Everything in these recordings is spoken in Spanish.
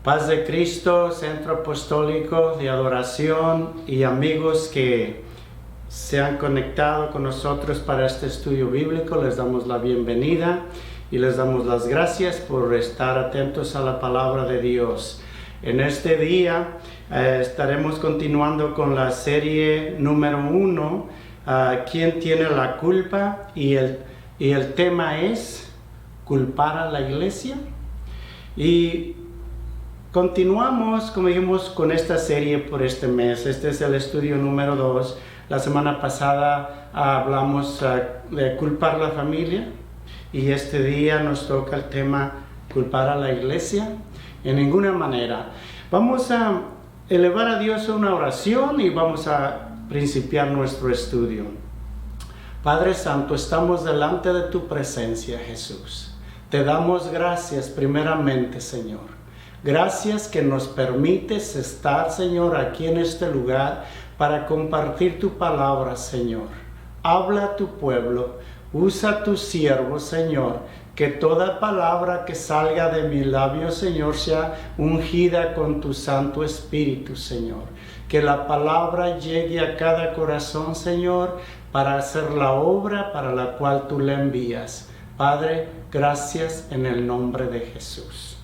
Paz de Cristo, Centro Apostólico de Adoración y amigos que se han conectado con nosotros para este estudio bíblico, les damos la bienvenida y les damos las gracias por estar atentos a la palabra de Dios. En este día estaremos continuando con la serie número 1, ¿quién tiene la culpa? Y el tema es culpar a la iglesia. Y continuamos, como dijimos, con esta serie por este mes. Este es el estudio número 2. La semana pasada hablamos de culpar a la familia y este día nos toca el tema culpar a la iglesia. En ninguna manera. Vamos a elevar a Dios a una oración y vamos a principiar nuestro estudio. Padre Santo, estamos delante de tu presencia, Jesús. Te damos gracias primeramente, Señor. Gracias que nos permites estar, Señor, aquí en este lugar para compartir tu palabra, Señor. Habla a tu pueblo, usa a tu siervo, Señor, que toda palabra que salga de mi labio, Señor, sea ungida con tu Santo Espíritu, Señor. Que la palabra llegue a cada corazón, Señor, para hacer la obra para la cual tú la envías. Padre, gracias en el nombre de Jesús.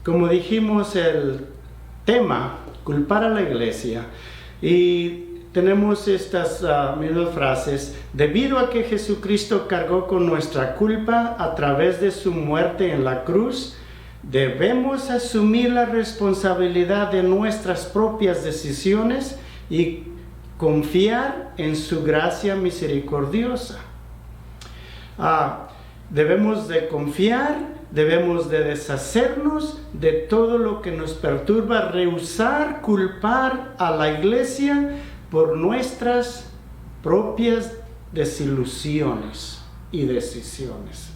Como dijimos, el tema, culpar a la iglesia, y tenemos estas mismas frases: debido a que Jesucristo cargó con nuestra culpa a través de su muerte en la cruz, debemos asumir la responsabilidad de nuestras propias decisiones y confiar en su gracia misericordiosa. Debemos de confiar. Debemos de deshacernos de todo lo que nos perturba, rehusar culpar a la iglesia por nuestras propias desilusiones y decisiones.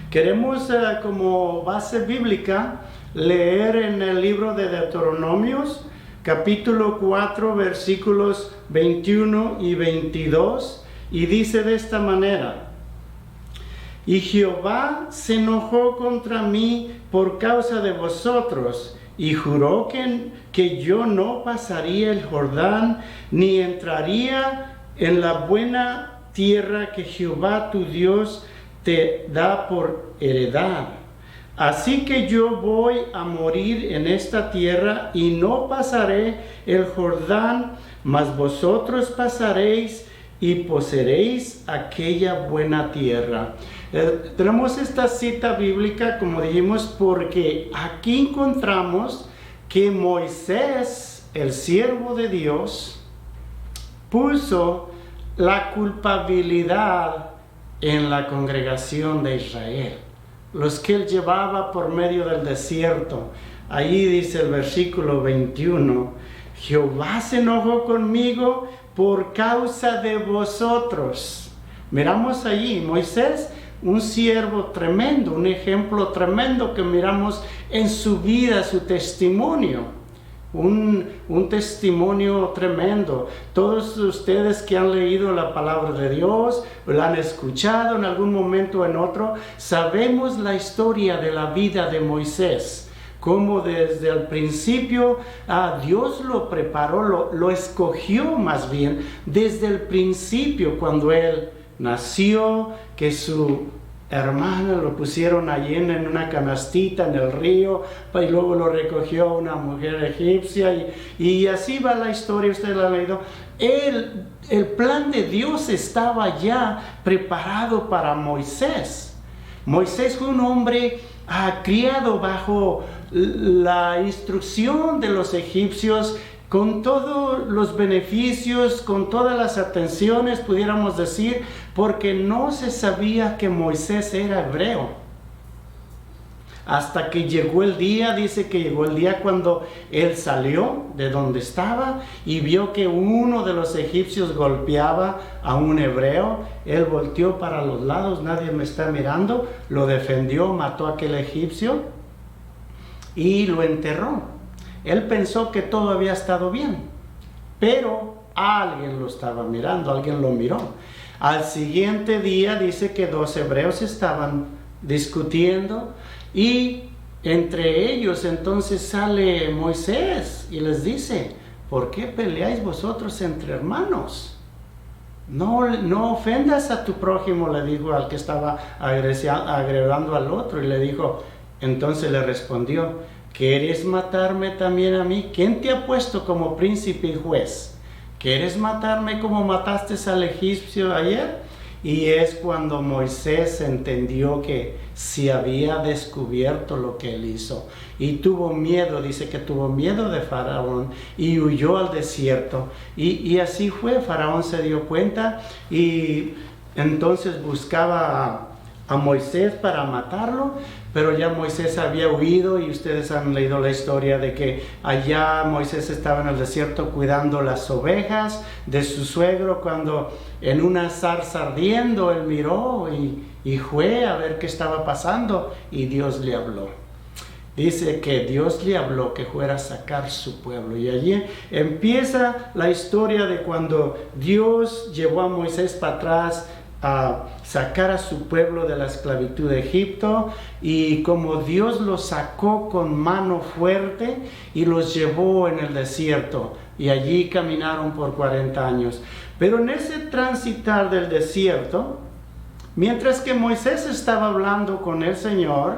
Queremos como base bíblica leer en el libro de Deuteronomios, capítulo 4, versículos 21 y 22, y dice de esta manera: y Jehová se enojó contra mí por causa de vosotros, y juró que yo no pasaría el Jordán, ni entraría en la buena tierra que Jehová tu Dios te da por heredad. Así que yo voy a morir en esta tierra, y no pasaré el Jordán, mas vosotros pasaréis y poseeréis aquella buena tierra. Tenemos esta cita bíblica, como dijimos, porque aquí encontramos que Moisés, el siervo de Dios, puso la culpabilidad en la congregación de Israel, los que él llevaba por medio del desierto. Ahí dice el versículo 21, Jehová se enojó conmigo por causa de vosotros. Miramos allí, Moisés, un siervo tremendo, un ejemplo tremendo que miramos en su vida, su testimonio. Un testimonio tremendo. Todos ustedes que han leído la palabra de Dios, la han escuchado en algún momento o en otro, sabemos la historia de la vida de Moisés. Como desde el principio Dios lo preparó, lo escogió más bien desde el principio, cuando él nació, que su hermana lo pusieron allí en una canastita en el río, y luego lo recogió una mujer egipcia, y así va la historia, usted la ha leído. El plan de Dios estaba ya preparado para Moisés. Moisés fue un hombre criado bajo la instrucción de los egipcios, con todos los beneficios, con todas las atenciones, pudiéramos decir, porque no se sabía que Moisés era hebreo. Hasta que llegó el día, dice que llegó el día cuando él salió de donde estaba y vio que uno de los egipcios golpeaba a un hebreo. Él volteó para los lados, nadie me está mirando, lo defendió, mató a aquel egipcio y lo enterró. Él pensó que todo había estado bien, pero alguien lo estaba mirando, alguien lo miró. Al siguiente día dice que 2 hebreos estaban discutiendo y Entre ellos entonces sale Moisés y les dice, ¿por qué peleáis vosotros entre hermanos? No ofendas a tu prójimo, le dijo al que estaba agredando al otro, y le dijo, entonces le respondió, ¿quieres matarme también a mí? ¿Quién te ha puesto como príncipe y juez? ¿Quieres matarme como mataste al egipcio ayer? Y es cuando Moisés entendió que se había descubierto lo que él hizo. Y tuvo miedo, dice que tuvo miedo de Faraón y huyó al desierto. Y así fue, Faraón se dio cuenta y entonces buscaba a Moisés para matarlo, pero ya Moisés había huido y ustedes han leído la historia de que allá Moisés estaba en el desierto cuidando las ovejas de su suegro cuando en una zarza ardiendo él miró y fue a ver qué estaba pasando y Dios le habló. Dice que Dios le habló que fuera a sacar su pueblo y allí empieza la historia de cuando Dios llevó a Moisés para atrás a sacar a su pueblo de la esclavitud de Egipto y como Dios los sacó con mano fuerte y los llevó en el desierto y allí caminaron por 40 años. Pero en ese transitar del desierto, mientras que Moisés estaba hablando con el Señor,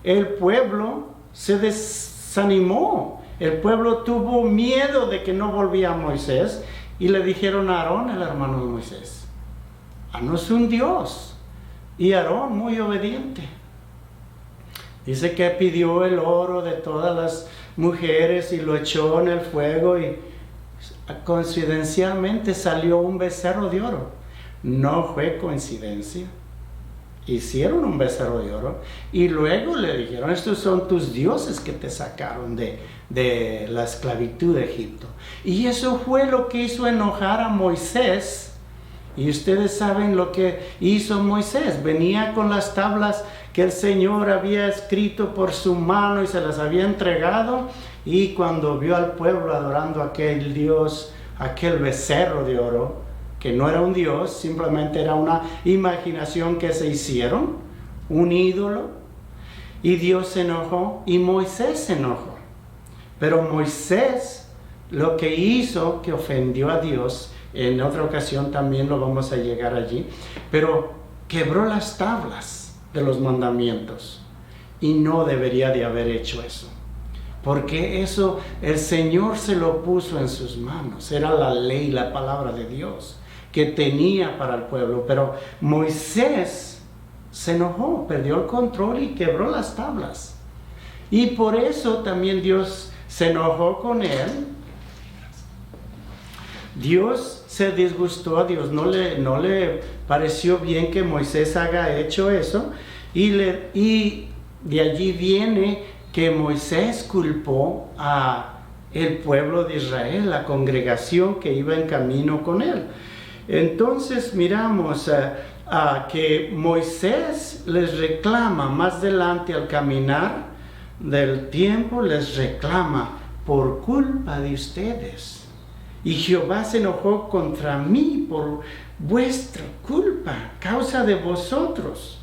el pueblo se desanimó. El pueblo tuvo miedo de que no volvía Moisés y le dijeron a Aarón, el hermano de Moisés, haznos un Dios. Y Aarón, muy obediente, dice que pidió el oro de todas las mujeres y lo echó en el fuego y coincidencialmente salió un becerro de oro. No fue coincidencia. Hicieron un becerro de oro y luego le dijeron, estos son tus dioses que te sacaron de la esclavitud de Egipto. Y eso fue lo que hizo enojar a Moisés. Y ustedes saben lo que hizo Moisés. Venía con las tablas que el Señor había escrito por su mano y se las había entregado. Y cuando vio al pueblo adorando a aquel Dios, aquel becerro de oro, que no era un Dios, simplemente era una imaginación que se hicieron, un ídolo, y Dios se enojó y Moisés se enojó. Pero Moisés lo que hizo, que ofendió a Dios, en otra ocasión también lo vamos a llegar allí, pero quebró las tablas de los mandamientos y no debería de haber hecho eso, porque eso el Señor se lo puso en sus manos, era la ley, la palabra de Dios que tenía para el pueblo, pero Moisés se enojó, perdió el control y quebró las tablas, y por eso también Dios se enojó con él. Dios se disgustó, a Dios no le pareció bien que Moisés haya hecho eso y de allí viene que Moisés culpó a el pueblo de Israel, la congregación que iba en camino con él. Entonces miramos que Moisés les reclama más adelante al caminar del tiempo, les reclama por culpa de ustedes. Y Jehová se enojó contra mí por vuestra culpa, causa de vosotros.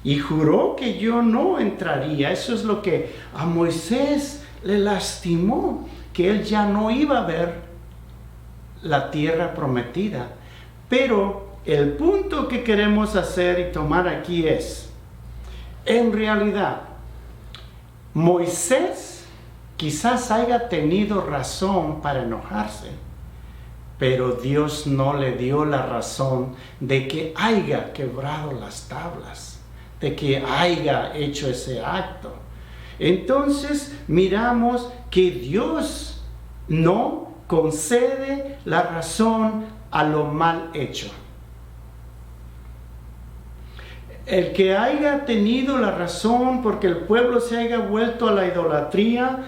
Y juró que yo no entraría. Eso es lo que a Moisés le lastimó, que él ya no iba a ver la tierra prometida. Pero el punto que queremos hacer y tomar aquí es, en realidad, Moisés quizás haya tenido razón para enojarse, pero Dios no le dio la razón de que haya quebrado las tablas, de que haya hecho ese acto. Entonces miramos que Dios no concede la razón a lo mal hecho. El que haya tenido la razón porque el pueblo se haya vuelto a la idolatría,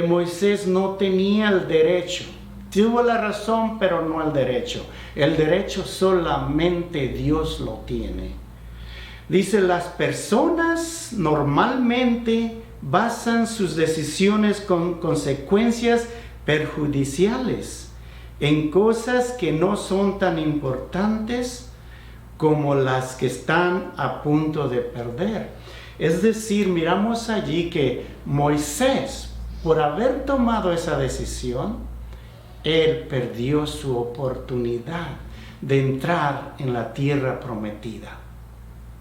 Moisés no tenía el derecho. Tuvo la razón, pero no el derecho. El derecho solamente Dios lo tiene. Dice, las personas normalmente basan sus decisiones con consecuencias perjudiciales en cosas que no son tan importantes como las que están a punto de perder. Es decir, miramos allí que Moisés, por haber tomado esa decisión, él perdió su oportunidad de entrar en la tierra prometida.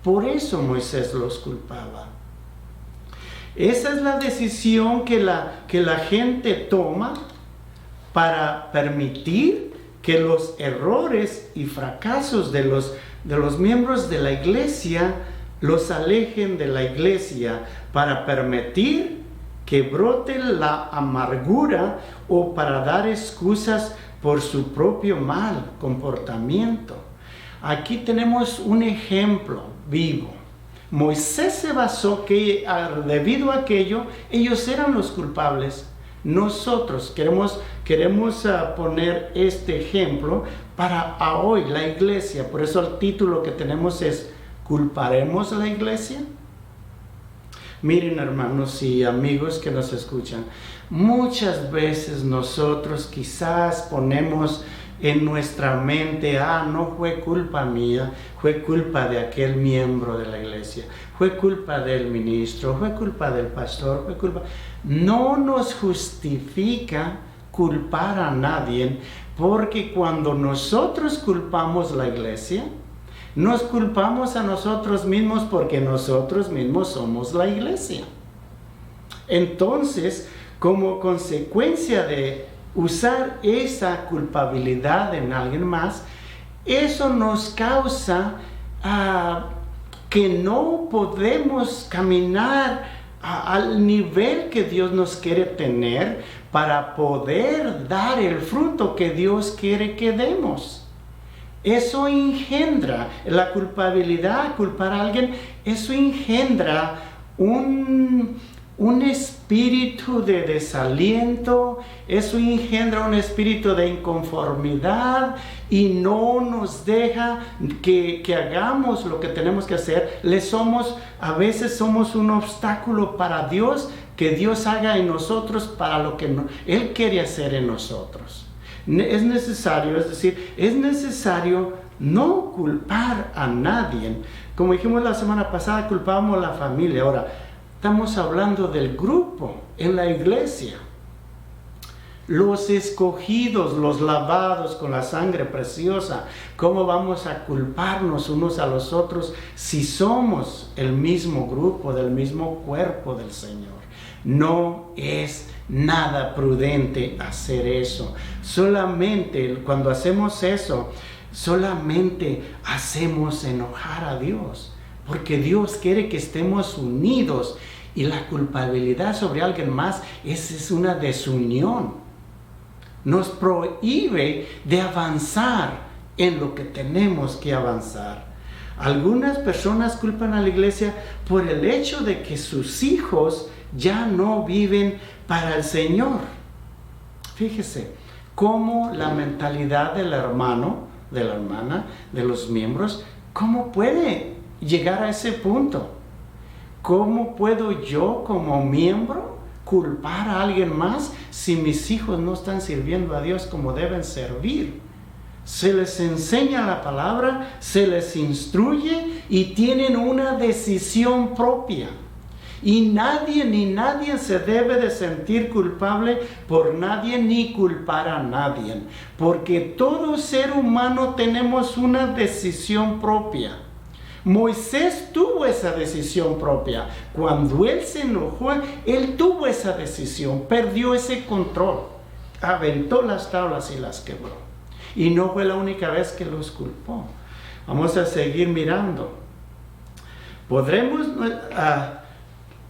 Por eso Moisés los culpaba. Esa es la decisión que la gente toma para permitir que los errores y fracasos de los miembros de la iglesia los alejen de la iglesia, para permitir que brote la amargura o para dar excusas por su propio mal comportamiento. Aquí tenemos un ejemplo vivo. Moisés se basó que debido a aquello, ellos eran los culpables. Nosotros queremos poner este ejemplo para hoy, la iglesia. Por eso el título que tenemos es ¿culparemos la iglesia? Miren, hermanos y amigos que nos escuchan, muchas veces nosotros quizás ponemos en nuestra mente, no fue culpa mía, fue culpa de aquel miembro de la iglesia, fue culpa del ministro, fue culpa del pastor, fue culpa. No nos justifica culpar a nadie, porque cuando nosotros culpamos la iglesia, nos culpamos a nosotros mismos, porque nosotros mismos somos la iglesia. Entonces, como consecuencia de usar esa culpabilidad en alguien más, eso nos causa que no podemos caminar al nivel que Dios nos quiere tener para poder dar el fruto que Dios quiere que demos. Eso engendra la culpabilidad, culpar a alguien, eso engendra un espíritu de desaliento, eso engendra un espíritu de inconformidad y no nos deja que hagamos lo que tenemos que hacer. A veces somos un obstáculo para Dios, que Dios haga en nosotros para lo que Él quiere hacer en nosotros. Es necesario no culpar a nadie. Como dijimos la semana pasada, culpábamos a la familia. Ahora, estamos hablando del grupo en la iglesia. Los escogidos, los lavados con la sangre preciosa. ¿Cómo vamos a culparnos unos a los otros si somos el mismo grupo, del mismo cuerpo del Señor? No es nada prudente hacer eso. Solamente cuando hacemos eso, solamente hacemos enojar a Dios, porque Dios quiere que estemos unidos, y la culpabilidad sobre alguien más es una desunión. Nos prohíbe de avanzar en lo que tenemos que avanzar. Algunas personas culpan a la iglesia por el hecho de que sus hijos ya no viven para el Señor. Fíjese cómo la mentalidad del hermano, de la hermana, de los miembros, ¿cómo puede llegar a ese punto? ¿Cómo puedo yo como miembro culpar a alguien más si mis hijos no están sirviendo a Dios como deben servir? Se les enseña la palabra, se les instruye y tienen una decisión propia. Y nadie se debe de sentir culpable por nadie ni culpar a nadie. Porque todo ser humano tenemos una decisión propia. Moisés tuvo esa decisión propia. Cuando él se enojó, él tuvo esa decisión, perdió ese control. Aventó las tablas y las quebró. Y no fue la única vez que los culpó. Vamos a seguir mirando.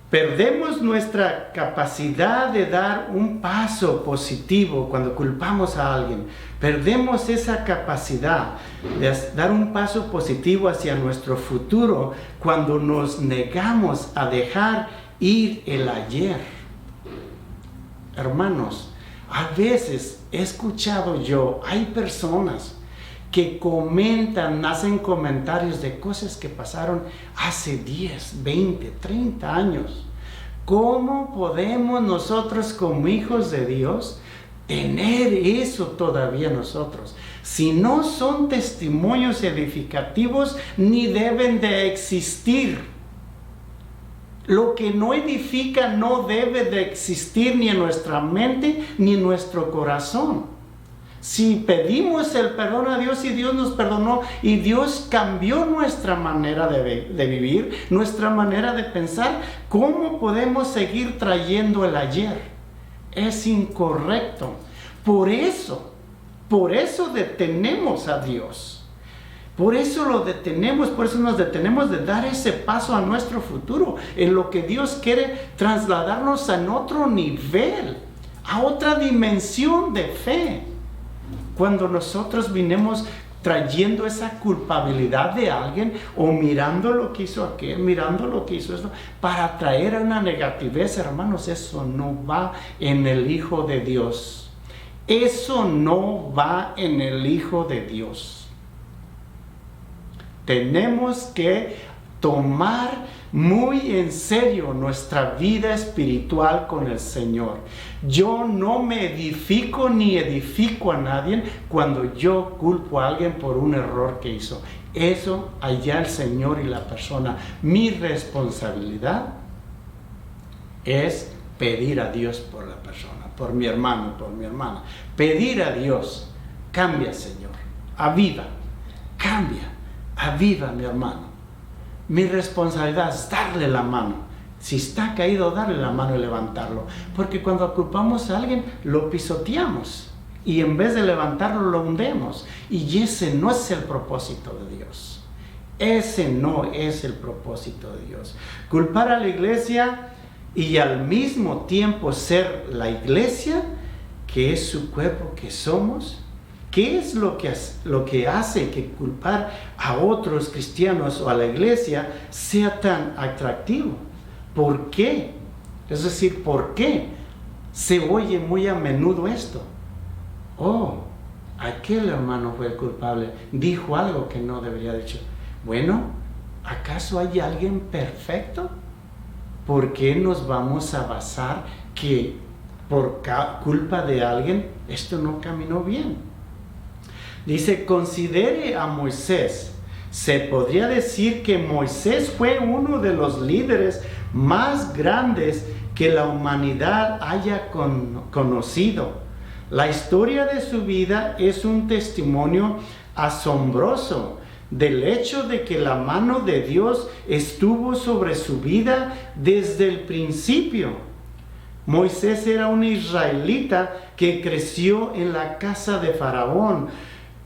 Perdemos nuestra capacidad de dar un paso positivo cuando culpamos a alguien. Perdemos esa capacidad de dar un paso positivo hacia nuestro futuro cuando nos negamos a dejar ir el ayer. Hermanos, a veces he escuchado hay personas que hacen comentarios de cosas que pasaron hace 10, 20, 30 años. ¿Cómo podemos nosotros como hijos de Dios tener eso todavía nosotros? Si no son testimonios edificativos, ni deben de existir. Lo que no edifica no debe de existir ni en nuestra mente ni en nuestro corazón. Si pedimos el perdón a Dios y Dios nos perdonó y Dios cambió nuestra manera de vivir, nuestra manera de pensar, ¿cómo podemos seguir trayendo el ayer? Es incorrecto. Por eso detenemos a Dios. Por eso lo detenemos, por eso nos detenemos de dar ese paso a nuestro futuro, en lo que Dios quiere trasladarnos a otro nivel, a otra dimensión de fe. Cuando nosotros vinimos trayendo esa culpabilidad de alguien o mirando lo que hizo aquel, mirando lo que hizo esto, para traer una negatividad, hermanos, eso no va en el Hijo de Dios. Eso no va en el Hijo de Dios. Tenemos que tomar muy en serio nuestra vida espiritual con el Señor. Yo no me edifico ni edifico a nadie cuando yo culpo a alguien por un error que hizo. Eso allá el Señor y la persona. Mi responsabilidad es pedir a Dios por la persona, por mi hermano, por mi hermana. Pedir a Dios, cambia, Señor, aviva, cambia. Aviva, mi hermano. Mi responsabilidad es darle la mano. Si está caído, darle la mano y levantarlo. Porque cuando culpamos a alguien, lo pisoteamos. Y en vez de levantarlo, lo hundemos. Y ese no es el propósito de Dios. Ese no es el propósito de Dios. Culpar a la iglesia y al mismo tiempo ser la iglesia, que es su cuerpo, que somos. ¿Qué es lo que hace que culpar a otros cristianos o a la iglesia sea tan atractivo? ¿Por qué? Es decir, ¿por qué se oye muy a menudo esto? Oh, aquel hermano fue el culpable, dijo algo que no debería haber dicho. Bueno, ¿acaso hay alguien perfecto? ¿Por qué nos vamos a basar que por culpa de alguien esto no caminó bien? Dice, considere a Moisés. Se podría decir que Moisés fue uno de los líderes más grandes que la humanidad haya conocido. La historia de su vida es un testimonio asombroso del hecho de que la mano de Dios estuvo sobre su vida desde el principio. Moisés era un israelita que creció en la casa de Faraón.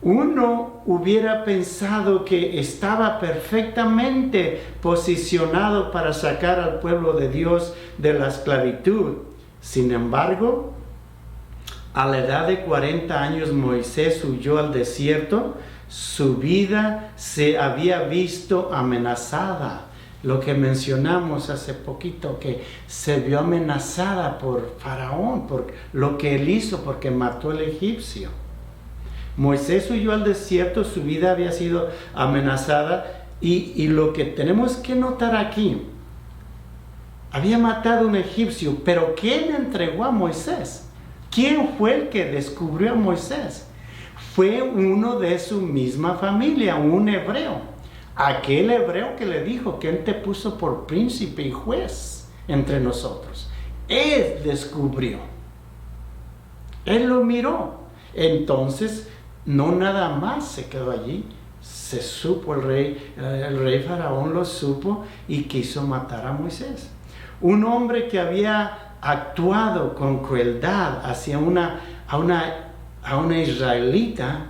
Uno hubiera pensado que estaba perfectamente posicionado para sacar al pueblo de Dios de la esclavitud. Sin embargo, a la edad de 40 años Moisés huyó al desierto. Su vida se había visto amenazada. Lo que mencionamos hace poquito, que se vio amenazada por Faraón, por lo que él hizo, porque mató al egipcio. Moisés huyó al desierto, su vida había sido amenazada y lo que tenemos que notar aquí, había matado a un egipcio, pero ¿quién entregó a Moisés? ¿Quién fue el que descubrió a Moisés? Fue uno de su misma familia, un hebreo. Aquel hebreo que le dijo, ¿quién te puso por príncipe y juez entre nosotros? Él descubrió. Él lo miró. Entonces, no nada más se quedó allí, se supo el rey Faraón lo supo y quiso matar a Moisés. Un hombre que había actuado con crueldad hacia una israelita,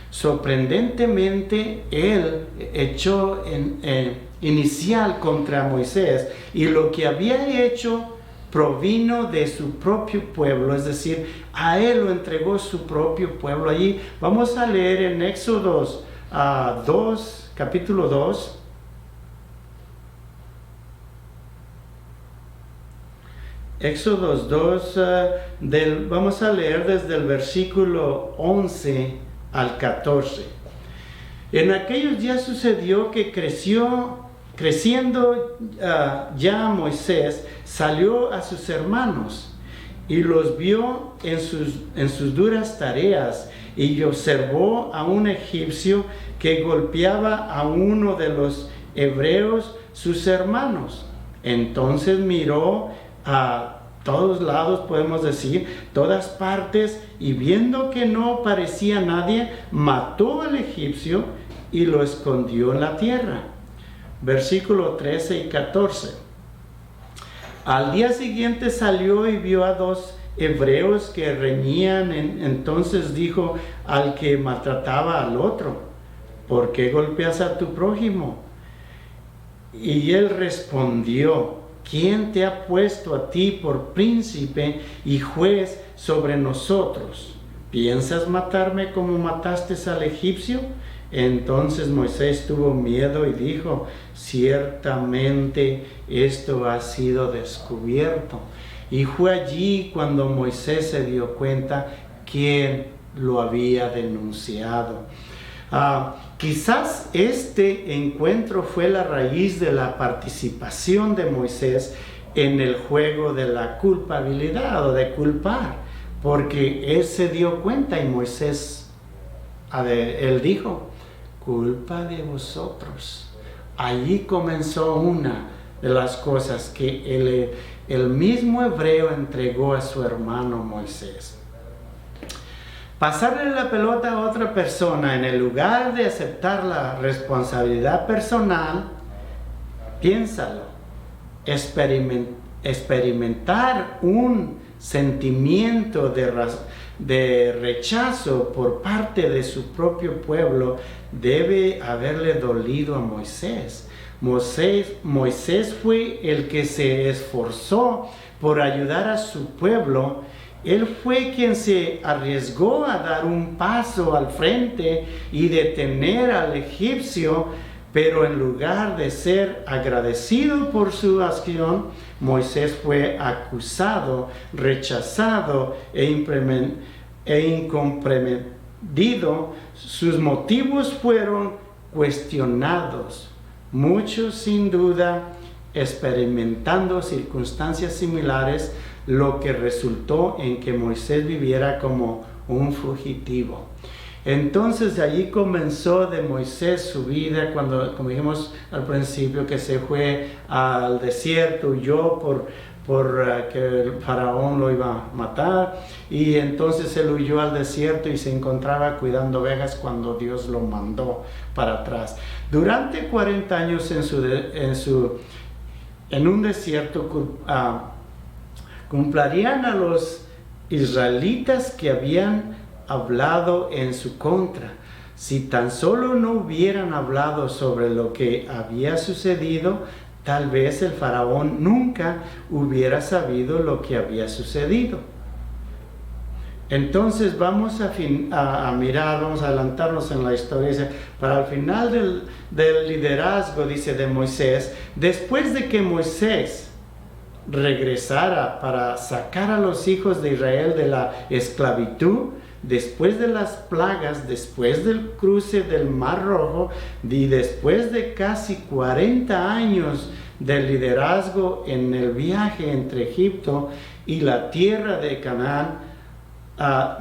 sorprendentemente él echó inicial contra Moisés y lo que había hecho provino de su propio pueblo, es decir, a él lo entregó su propio pueblo. Allí vamos a leer en Éxodo 2, capítulo 2. Éxodo 2, vamos a leer desde el versículo 11 al 14. En aquellos días sucedió que creciendo ya Moisés, salió a sus hermanos y los vio en sus duras tareas y observó a un egipcio que golpeaba a uno de los hebreos, sus hermanos. Entonces miró a todos lados, podemos decir, todas partes, y viendo que no parecía nadie, mató al egipcio y lo escondió en la tierra. Versículo 13 y 14. Al día siguiente salió y vio a dos hebreos que reñían. Entonces dijo al que maltrataba al otro: ¿por qué golpeas a tu prójimo? Y él respondió: ¿quién te ha puesto a ti por príncipe y juez sobre nosotros? ¿Piensas matarme como mataste al egipcio? Entonces Moisés tuvo miedo y dijo: ciertamente esto ha sido descubierto. Y fue allí cuando Moisés se dio cuenta quién lo había denunciado. Quizás este encuentro fue la raíz de la participación de Moisés en el juego de la culpabilidad o de culpar, porque él se dio cuenta y Moisés, él dijo: culpa de vosotros. Allí comenzó una de las cosas que el mismo hebreo entregó a su hermano Moisés. Pasarle la pelota a otra persona en el lugar de aceptar la responsabilidad personal, piénsalo, experimentar un sentimiento de rechazo por parte de su propio pueblo debe haberle dolido a Moisés. Moisés fue el que se esforzó por ayudar a su pueblo. Él fue quien se arriesgó a dar un paso al frente y detener al egipcio, pero en lugar de ser agradecido por su acción, Moisés fue acusado, rechazado e incomprendido. Sus motivos fueron cuestionados. Muchos, sin duda, experimentando circunstancias similares, lo que resultó en que Moisés viviera como un fugitivo. Entonces de allí comenzó de Moisés su vida, cuando, como dijimos al principio, que se fue al desierto, huyó por que el faraón lo iba a matar, y entonces él huyó al desierto y se encontraba cuidando ovejas cuando Dios lo mandó para atrás. Durante 40 años en un desierto, cumplían a los israelitas que habían hablado en su contra. Si tan solo no hubieran hablado sobre lo que había sucedido, tal vez el faraón nunca hubiera sabido lo que había sucedido. Entonces vamos a mirar, vamos a adelantarnos en la historia. Dice, para el final del liderazgo, dice, de Moisés, después de que Moisés regresara para sacar a los hijos de Israel de la esclavitud, después de las plagas, después del cruce del Mar Rojo y después de casi 40 años de liderazgo en el viaje entre Egipto y la tierra de Canaán,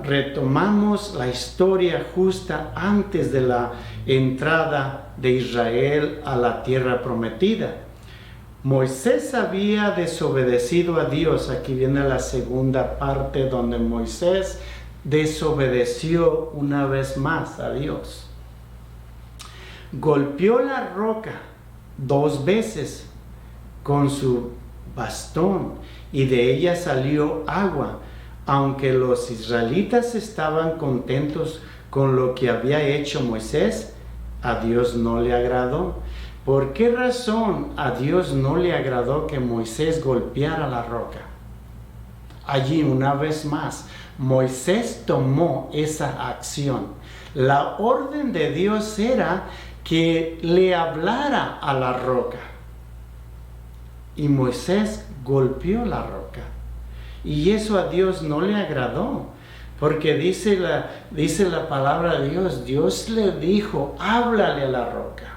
retomamos la historia justa antes de la entrada de Israel a la tierra prometida. Moisés había desobedecido a Dios. Aquí viene la segunda parte donde Moisés desobedeció una vez más a Dios. Golpeó la roca 2 veces con su bastón y de ella salió agua. Aunque los israelitas estaban contentos con lo que había hecho Moisés, a Dios no le agradó. ¿Por qué razón a Dios no le agradó que Moisés golpeara la roca? Allí, una vez más, Moisés tomó esa acción. La orden de Dios era que le hablara a la roca. Y Moisés golpeó la roca. Y eso a Dios no le agradó. Porque dice la palabra de Dios, Dios le dijo, háblale a la roca.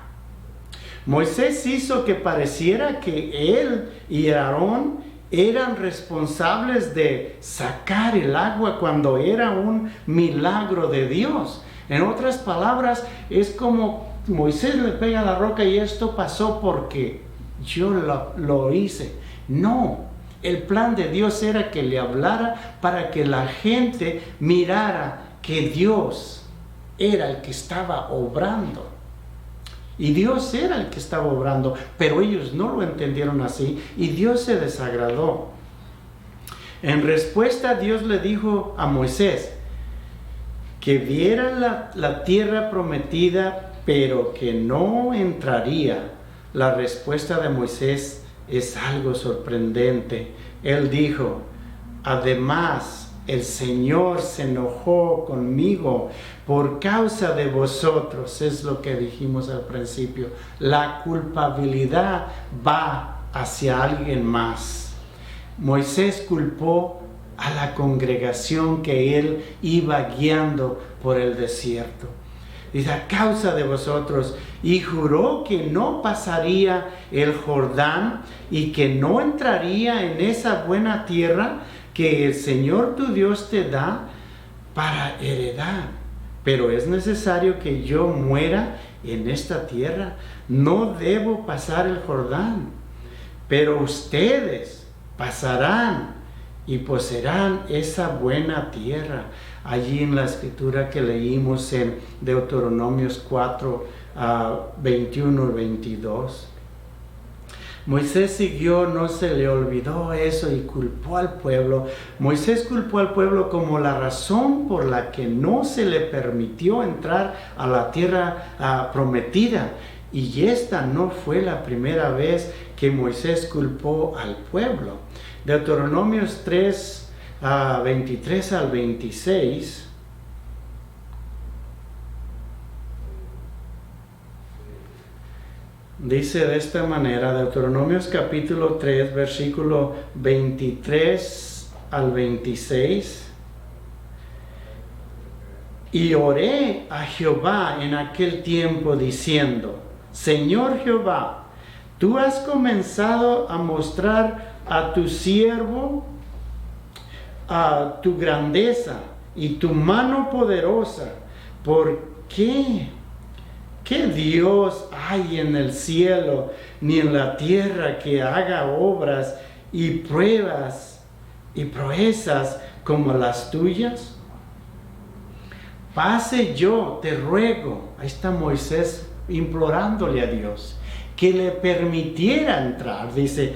Moisés hizo que pareciera que él y Aarón eran responsables de sacar el agua cuando era un milagro de Dios. En otras palabras, es como Moisés le pega a la roca y esto pasó porque yo lo hice. No, el plan de Dios era que le hablara para que la gente mirara que Dios era el que estaba obrando. Y Dios era el que estaba obrando, pero ellos no lo entendieron así y Dios se desagradó. En respuesta, Dios le dijo a Moisés que viera la tierra prometida, pero que no entraría. La respuesta de Moisés es algo sorprendente. Él dijo: además, el Señor se enojó conmigo por causa de vosotros. Es lo que dijimos al principio. La culpabilidad va hacia alguien más. Moisés culpó a la congregación que él iba guiando por el desierto. Dice: a causa de vosotros. Y juró que no pasaría el Jordán y que no entraría en esa buena tierra que el Señor tu Dios te da para heredar. Pero es necesario que yo muera en esta tierra. No debo pasar el Jordán. Pero ustedes pasarán y poseerán esa buena tierra. Allí en la escritura que leímos en Deuteronomios 4, 21 y 22. Moisés siguió, no se le olvidó eso y culpó al pueblo. Moisés culpó al pueblo como la razón por la que no se le permitió entrar a la tierra prometida. Y esta no fue la primera vez que Moisés culpó al pueblo. Deuteronomios 3, 23 al 26. Dice de esta manera, Deuteronomios capítulo 3, versículo 23 al 26. Y oré a Jehová en aquel tiempo diciendo: Señor Jehová, tú has comenzado a mostrar a tu siervo a tu grandeza y tu mano poderosa. ¿Por qué? ¿Qué Dios hay en el cielo ni en la tierra que haga obras y pruebas y proezas como las tuyas? Pase yo, te ruego. Ahí está Moisés implorándole a Dios que le permitiera entrar. Dice: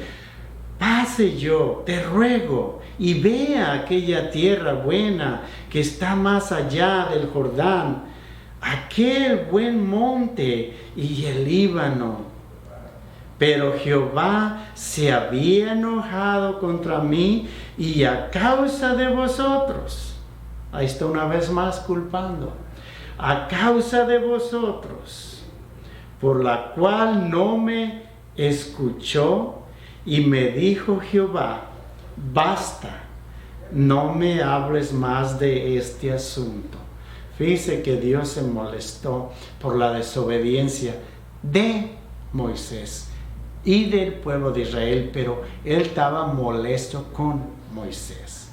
pase yo, te ruego, y vea aquella tierra buena que está más allá del Jordán, aquel buen monte y el Líbano. Pero Jehová se había enojado contra mí y a causa de vosotros. Ahí está una vez más culpando. A causa de vosotros, por la cual no me escuchó, y me dijo Jehová: basta, no me hables más de este asunto. Fíjese que Dios se molestó por la desobediencia de Moisés y del pueblo de Israel, pero él estaba molesto con Moisés.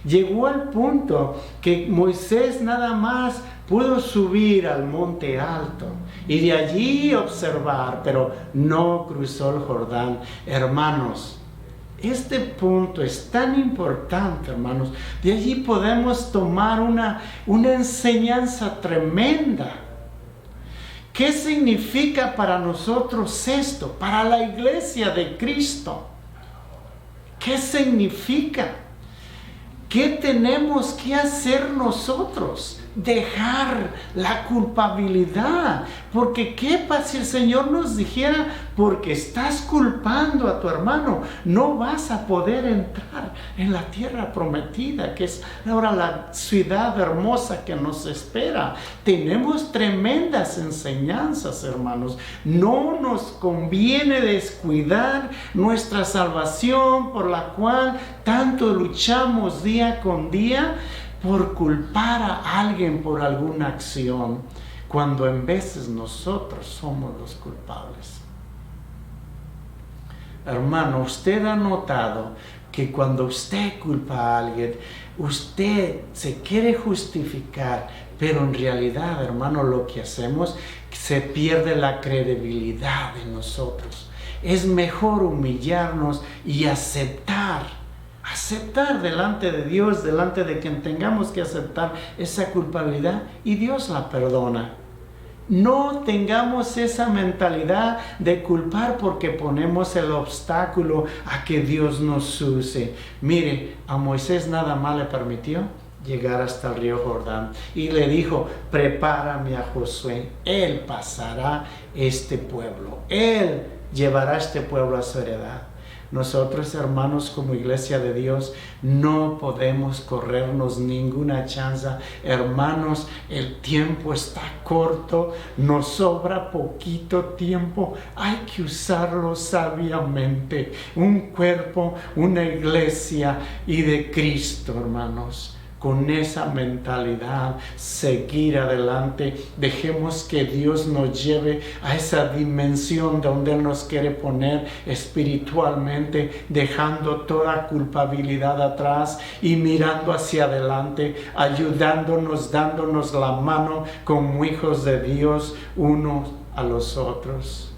Llegó al punto que Moisés nada más pudo subir al monte alto y de allí observar, pero no cruzó el Jordán. Hermanos, este punto es tan importante, hermanos. De allí podemos tomar una enseñanza tremenda. ¿Qué significa para nosotros esto? Para la iglesia de Cristo. ¿Qué significa? ¿Qué tenemos que hacer nosotros? Dejar la culpabilidad. Porque ¿qué pasa si el Señor nos dijera: porque estás culpando a tu hermano, no vas a poder entrar en la tierra prometida, que es ahora la ciudad hermosa que nos espera? Tenemos tremendas enseñanzas, hermanos. No nos conviene descuidar nuestra salvación, por la cual tanto luchamos día con día, por culpar a alguien por alguna acción, cuando en veces nosotros somos los culpables. Hermano, usted ha notado que cuando usted culpa a alguien, usted se quiere justificar, pero en realidad, hermano, lo que hacemos, se pierde la credibilidad de nosotros. Es mejor humillarnos y aceptar delante de Dios, delante de quien tengamos que aceptar esa culpabilidad, y Dios la perdona. No tengamos esa mentalidad de culpar porque ponemos el obstáculo a que Dios nos use. Mire, a Moisés nada más le permitió llegar hasta el río Jordán y le dijo: prepárame a Josué, él pasará este pueblo, él llevará este pueblo a su heredad. Nosotros, hermanos, como iglesia de Dios, no podemos corrernos ninguna chance. Hermanos, el tiempo está corto, nos sobra poquito tiempo, hay que usarlo sabiamente. Un cuerpo, una iglesia y de Cristo, hermanos. Con esa mentalidad, seguir adelante. Dejemos que Dios nos lleve a esa dimensión donde Él nos quiere poner espiritualmente, dejando toda culpabilidad atrás y mirando hacia adelante, ayudándonos, dándonos la mano como hijos de Dios unos a los otros.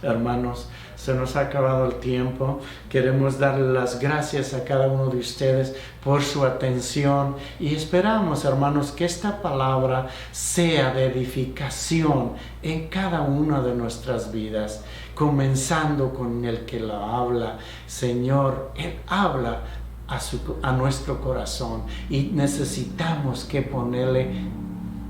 Hermanos, se nos ha acabado el tiempo. Queremos darle las gracias a cada uno de ustedes por su atención y esperamos, hermanos, que esta palabra sea de edificación en cada una de nuestras vidas, comenzando con el que lo habla. Señor, Él habla a nuestro corazón y necesitamos que ponerle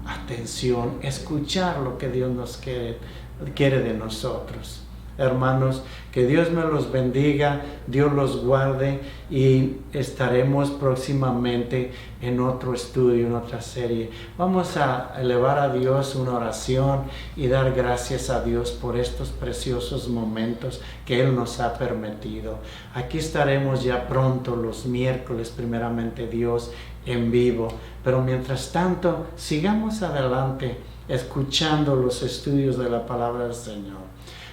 atención, escuchar lo que Dios nos quiere de nosotros. Hermanos, que Dios me los bendiga, Dios los guarde y estaremos próximamente en otro estudio, en otra serie. Vamos a elevar a Dios una oración y dar gracias a Dios por estos preciosos momentos que Él nos ha permitido. Aquí estaremos ya pronto los miércoles, primeramente Dios, en vivo. Pero mientras tanto, sigamos adelante escuchando los estudios de la palabra del Señor.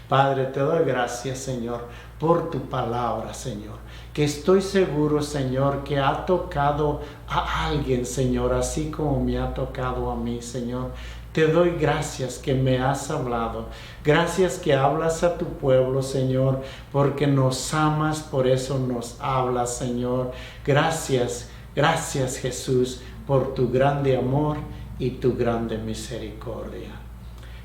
Padre, te doy gracias, Señor, por tu palabra, Señor, que estoy seguro, Señor, que ha tocado a alguien, Señor, así como me ha tocado a mí, Señor. Te doy gracias que me has hablado. Gracias que hablas a tu pueblo, Señor, porque nos amas, por eso nos hablas, Señor. Gracias, gracias, Jesús, por tu grande amor y tu grande misericordia.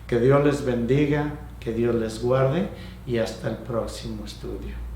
Que Dios les bendiga, que Dios les guarde y hasta el próximo estudio.